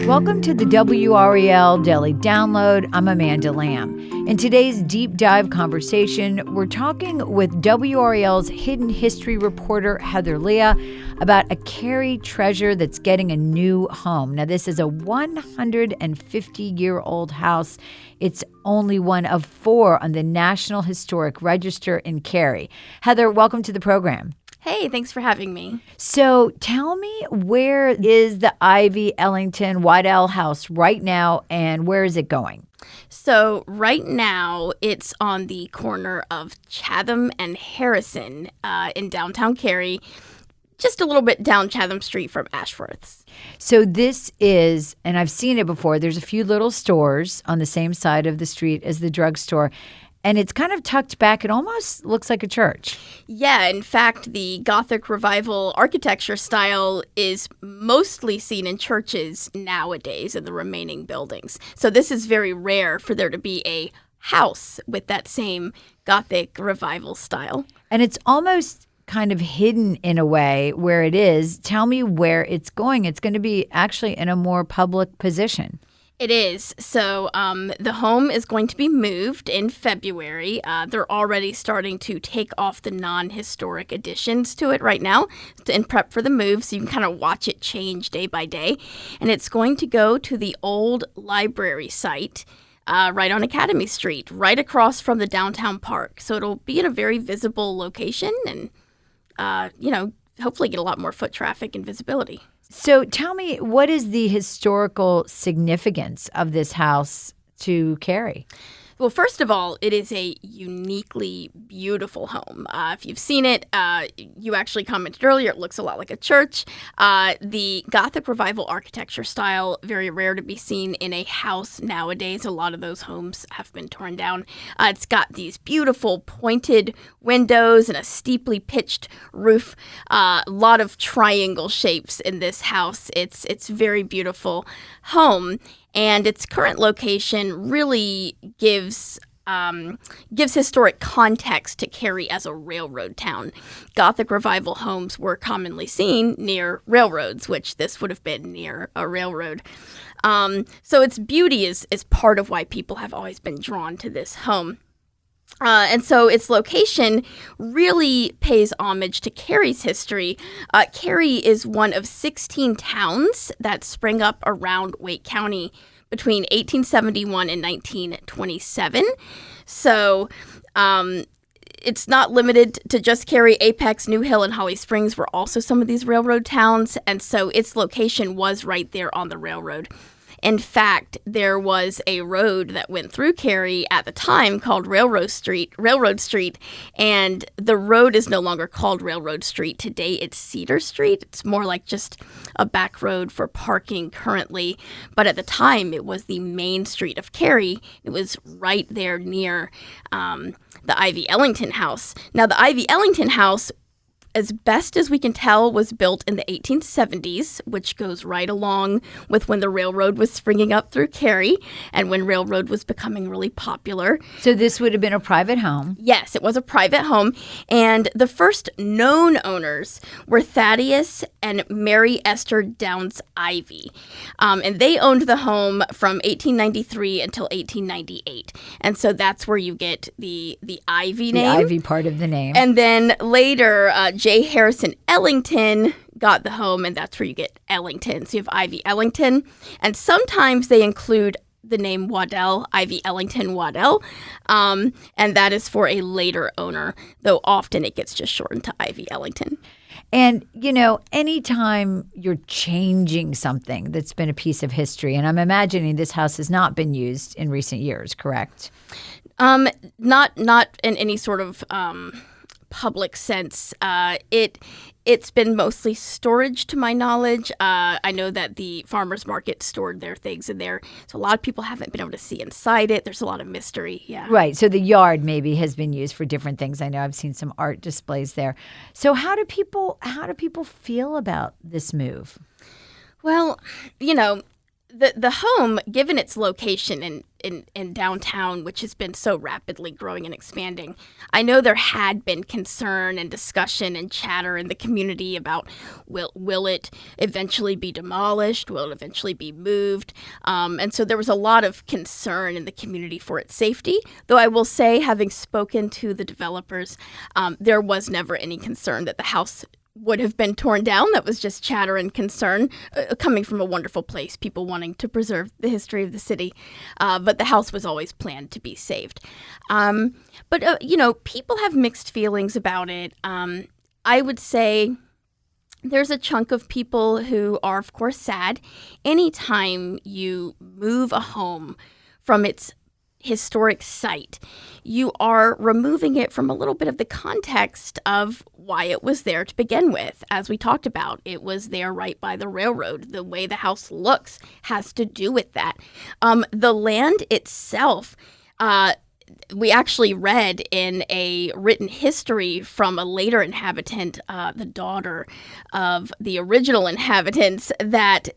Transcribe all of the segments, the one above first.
Welcome to the WRAL Daily Download. I'm Amanda Lamb. In today's deep dive conversation, we're talking with WRAL's hidden history reporter, Heather Leah, about a Cary treasure that's getting a new home. Now, this is a 150-year-old house. It's only one of 4 on the National Historic Register in Cary. Heather, welcome to the program. Hey, thanks for having me. So tell me, where is the Ivey-Ellington Waddell House right now, and where is it going? So right now, it's on the corner of Chatham and Harrison in downtown Cary, just a little bit down Chatham Street from Ashworth's. So this is, and I've seen it before, there's a few little stores on the same side of the street as the drugstore, and it's kind of tucked back. It almost looks like a church. Yeah, in fact, the Gothic Revival architecture style is mostly seen in churches nowadays in the remaining buildings. So this is very rare for there to be a house with that same Gothic Revival style. And it's almost kind of hidden in a way where it is. Tell me where it's going. It's going to be actually in a more public position. It is. So the home is going to be moved in February. They're already starting to take off the non-historic additions to it right now in prep for the move, so you can kind of watch it change day by day. And it's going to go to the old library site right on Academy Street, right across from the downtown park. So it'll be in a very visible location and, hopefully get a lot more foot traffic and visibility. So tell me, what is the historical significance of this house to Cary? Well, first of all, it is a uniquely beautiful home. If you've seen it, you actually commented earlier, it looks a lot like a church. The Gothic Revival architecture style, very rare to be seen in a house nowadays. A lot of those homes have been torn down. It's got these beautiful pointed windows and a steeply pitched roof. A lot of triangle shapes in this house. It's very beautiful home. And its current location really gives historic context to Cary as a railroad town. Gothic Revival homes were commonly seen near railroads, which this would have been near a railroad. So its beauty is part of why people have always been drawn to this home. And so its location really pays homage to Cary's history. Cary is one of 16 towns that sprang up around Wake County between 1871 and 1927. So it's not limited to just Cary. Apex, New Hill, and Holly Springs were also some of these railroad towns. And so its location was right there on the railroad. In fact, there was a road that went through Cary at the time called Railroad Street, and the road is no longer called Railroad Street. Today, it's Cedar Street. It's more like just a back road for parking currently, but at the time, it was the main street of Cary. It was right there near the Ivey-Ellington House. Now, the Ivey-Ellington House, as best as we can tell, was built in the 1870s, which goes right along with when the railroad was springing up through Cary and when railroad was becoming really popular. So this would have been a private home? Yes, it was a private home. And the first known owners were Thaddeus and Mary Esther Downs Ivey. And they owned the home from 1893 until 1898. And so that's where you get the Ivey name. The Ivy part of the name. And then later, J. Harrison Ellington got the home, and that's where you get Ellington. So you have Ivey-Ellington, and sometimes they include the name Waddell, Ivey-Ellington Waddell, and that is for a later owner, though often it gets just shortened to Ivey-Ellington. And, anytime you're changing something that's been a piece of history, and I'm imagining this house has not been used in recent years, correct? Not in any sort of public sense. It's been mostly storage, to my knowledge. I know that the farmers market stored their things in there, so a lot of people haven't been able to see inside it. There's a lot of mystery. Yeah, right. So the yard maybe has been used for different things. I know I've seen some art displays there. So how do people feel about this move? Well, the home, given its location and in downtown, which has been so rapidly growing and expanding. I know there had been concern and discussion and chatter in the community about will it eventually be demolished? Will it eventually be moved? And so there was a lot of concern in the community for its safety. Though I will say, having spoken to the developers, there was never any concern that the house would have been torn down. That was just chatter and concern coming from a wonderful place, people wanting to preserve the history of the city. But the house was always planned to be saved. But people have mixed feelings about it. I would say there's a chunk of people who are, of course, sad. Anytime you move a home from its historic site, you are removing it from a little bit of the context of why it was there to begin with. As we talked about, it was there right by the railroad. The way the house looks has to do with that. The land itself, we actually read in a written history from a later inhabitant, the daughter of the original inhabitants, that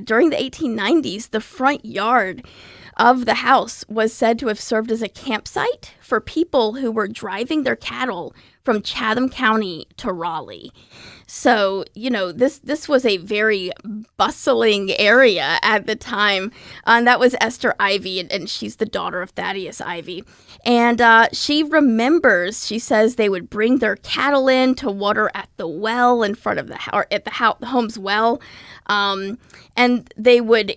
during the 1890s, the front yard of the house was said to have served as a campsite for people who were driving their cattle from Chatham County to Raleigh. So, this was a very bustling area at the time. And that was Esther Ivey, and she's the daughter of Thaddeus Ivey. And she remembers, she says they would bring their cattle in to water at the well in front of the home's well. And they would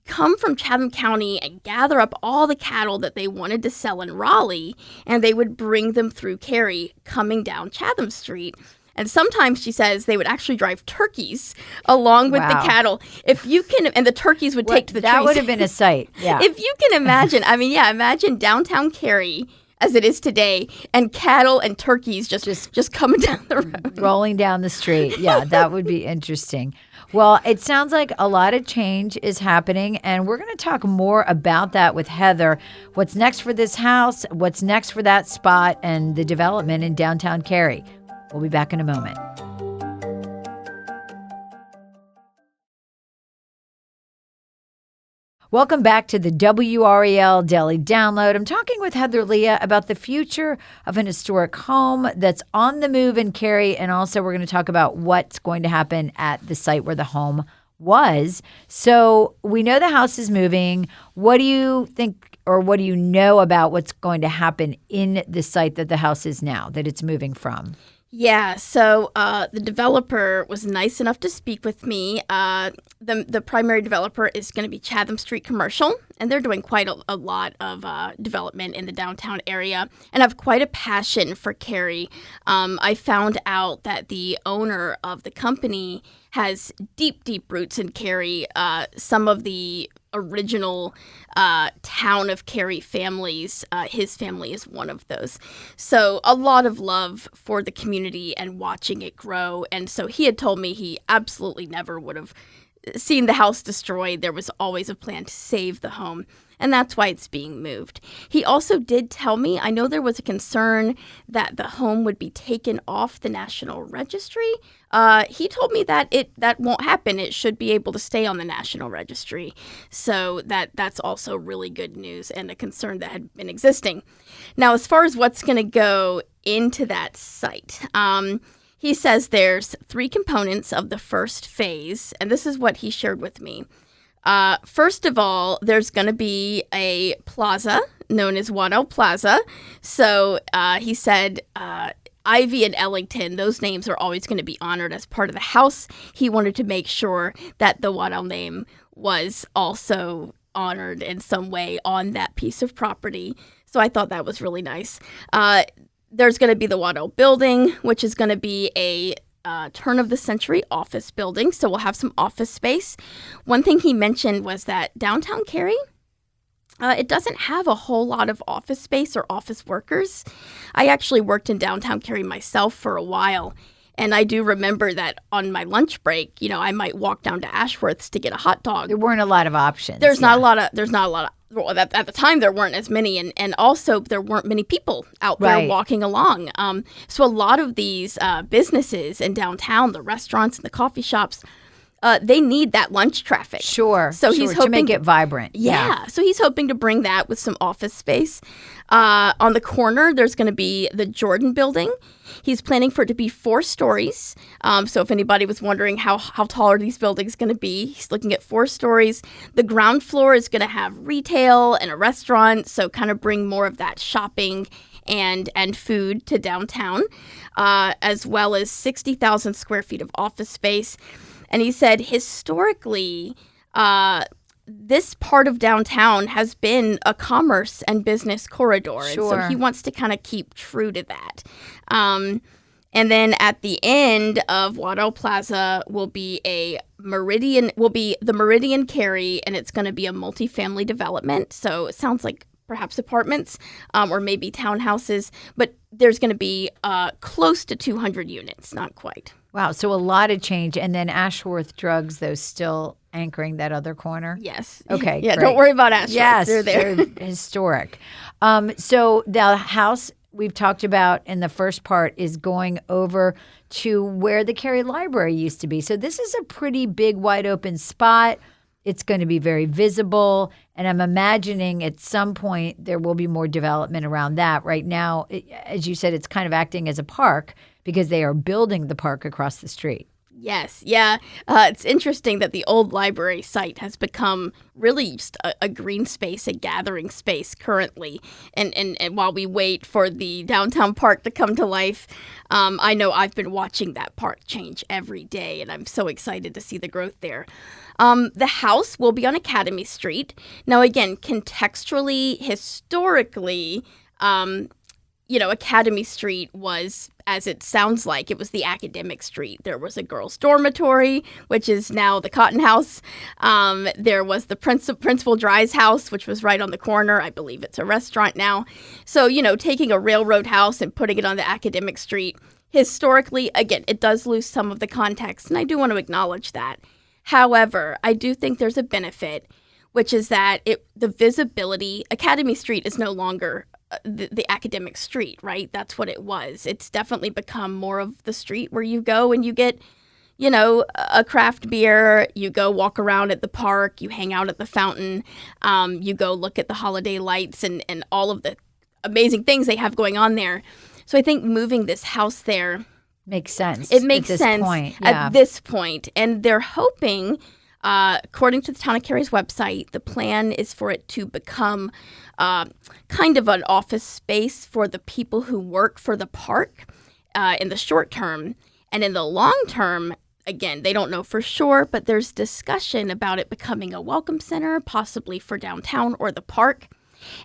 come from Chatham County and gather up all the cattle that they wanted to sell in Raleigh, and they would bring them through Cary, coming down Chatham Street. And sometimes, she says, they would actually drive turkeys along with the cattle. If you can, and the turkeys would take to the trees. That would have been a sight, yeah. If you can imagine, imagine downtown Cary as it is today, and cattle and turkeys just coming down the road. Rolling down the street. Yeah, that would be interesting. Well, it sounds like a lot of change is happening, and we're going to talk more about that with Heather. What's next for this house, what's next for that spot, and the development in downtown Cary. We'll be back in a moment. Welcome back to the WRAL Daily Download. I'm talking with Heather Leah about the future of an historic home that's on the move in Cary, and also we're going to talk about what's going to happen at the site where the home was. So we know the house is moving. What do you think, or what do you know about what's going to happen in the site that the house is now, that it's moving from? Yeah, so the developer was nice enough to speak with me. The primary developer is going to be Chatham Street Commercial, and they're doing quite a lot of development in the downtown area, and have quite a passion for Cary. I found out that the owner of the company has deep, deep roots in Cary. Some of the original town of Cary families, his family is one of those. So a lot of love for the community and watching it grow. And so he had told me he absolutely never would have seen the house destroyed. There was always a plan to save the home, and that's why it's being moved. He also did tell me, I know there was a concern that the home would be taken off the National Registry. He told me that that won't happen. It should be able to stay on the National Registry. So that's also really good news, and a concern that had been existing. Now, as far as what's going to go into that site, he says there's 3 components of the first phase, and this is what he shared with me. First of all, there's going to be a plaza known as Waddell Plaza. So he said Ivey and Ellington, those names are always going to be honored as part of the house. He wanted to make sure that the Waddell name was also honored in some way on that piece of property. So I thought that was really nice. There's going to be the Waddell Building, which is going to be a turn-of-the-century office building, so we'll have some office space. One thing he mentioned was that downtown Cary, it doesn't have a whole lot of office space or office workers. I actually worked in downtown Cary myself for a while, and I do remember that on my lunch break, I might walk down to Ashworth's to get a hot dog. There weren't a lot of options. There's not a lot of. Well, at the time, there weren't as many, and also there weren't many people out there walking along. So a lot of these businesses in downtown, the restaurants and the coffee shops, they need that lunch traffic. Sure. So he's hoping to make it vibrant. Yeah. So he's hoping to bring that with some office space. On the corner, there's going to be the Jordan Building. He's planning for it to be 4 stories. So if anybody was wondering how tall are these buildings going to be, he's looking at 4 stories. The ground floor is going to have retail and a restaurant, so kind of bring more of that shopping and food to downtown, as well as 60,000 square feet of office space. And he said historically, this part of downtown has been a commerce and business corridor. Sure. And so he wants to kind of keep true to that. And then at the end of Waddell Plaza will be the Meridian Cary, and it's going to be a multifamily development. So it sounds like perhaps apartments or maybe townhouses, but there's going to be close to 200 units, not quite. Wow, so a lot of change. And then Ashworth Drugs, though, still anchoring that other corner? Yes. Okay, Yeah, great. don't worry about Ashworth. Yes, they're there. they're historic. So the house we've talked about in the first part is going over to where the Cary Library used to be. So this is a pretty big, wide open spot. It's going to be very visible. And I'm imagining at some point there will be more development around that. Right now, as you said, it's kind of acting as a park because they are building the park across the street. Yes. Yeah. It's interesting that the old library site has become really just a green space, a gathering space currently. And while we wait for the downtown park to come to life, I know I've been watching that park change every day, and I'm so excited to see the growth there. The house will be on Academy Street. Now, again, contextually, historically, Academy Street was, as it sounds like, it was the academic street. There was a girls' dormitory, which is now the Cotton House. There was the Principal Dry's house, which was right on the corner. I believe it's a restaurant now. So, taking a railroad house and putting it on the academic street, historically, again, it does lose some of the context, and I do want to acknowledge that. However, I do think there's a benefit, which is that the visibility, Academy Street is no longer the academic street, right? That's what it was. It's definitely become more of the street where you go and you get, a craft beer, you go walk around at the park, you hang out at the fountain, you go look at the holiday lights and all of the amazing things they have going on there. So I think moving this house there makes sense. It makes sense at this point. And they're hoping, according to the Town of Cary's website, the plan is for it to become kind of an office space for the people who work for the park in the short term. And in the long term, again, they don't know for sure, but there's discussion about it becoming a welcome center, possibly for downtown or the park.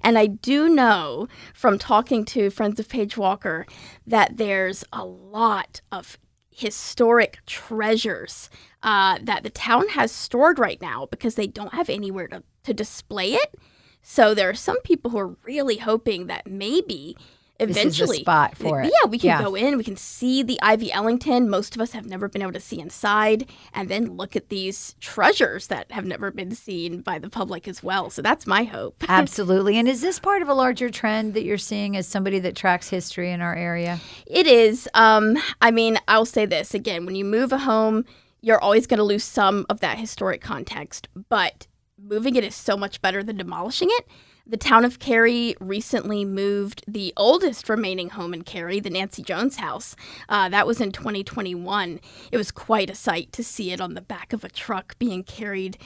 And I do know from talking to friends of Paige Walker that there's a lot of historic treasures that the town has stored right now because they don't have anywhere to display it. So there are some people who are really hoping that maybe eventually this is a spot for it. Yeah, we can go in, we can see the Ivey-Ellington. Most of us have never been able to see inside, and then look at these treasures that have never been seen by the public as well. So that's my hope. Absolutely. And is this part of a larger trend that you're seeing as somebody that tracks history in our area? It is. I'll say this again, when you move a home, you're always going to lose some of that historic context, but moving it is so much better than demolishing it. The town of Cary recently moved the oldest remaining home in Cary, the Nancy Jones house. That was in 2021. It was quite a sight to see it on the back of a truck being carried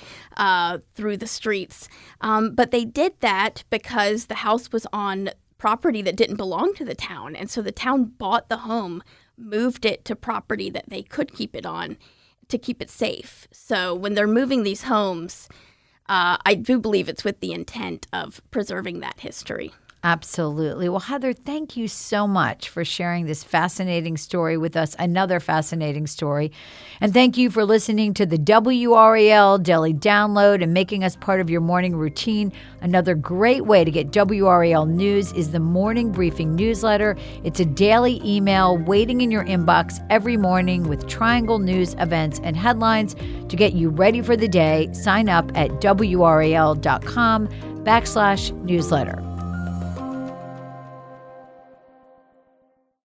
through the streets. But they did that because the house was on property that didn't belong to the town. And so the town bought the home, moved it to property that they could keep it on to keep it safe. So when they're moving these homes, I do believe it's with the intent of preserving that history. Absolutely. Well, Heather, thank you so much for sharing this fascinating story with us, another fascinating story. And thank you for listening to the WRAL Daily Download and making us part of your morning routine. Another great way to get WRAL news is the Morning Briefing newsletter. It's a daily email waiting in your inbox every morning with Triangle news, events, and headlines to get you ready for the day. Sign up at WRAL.com/newsletter.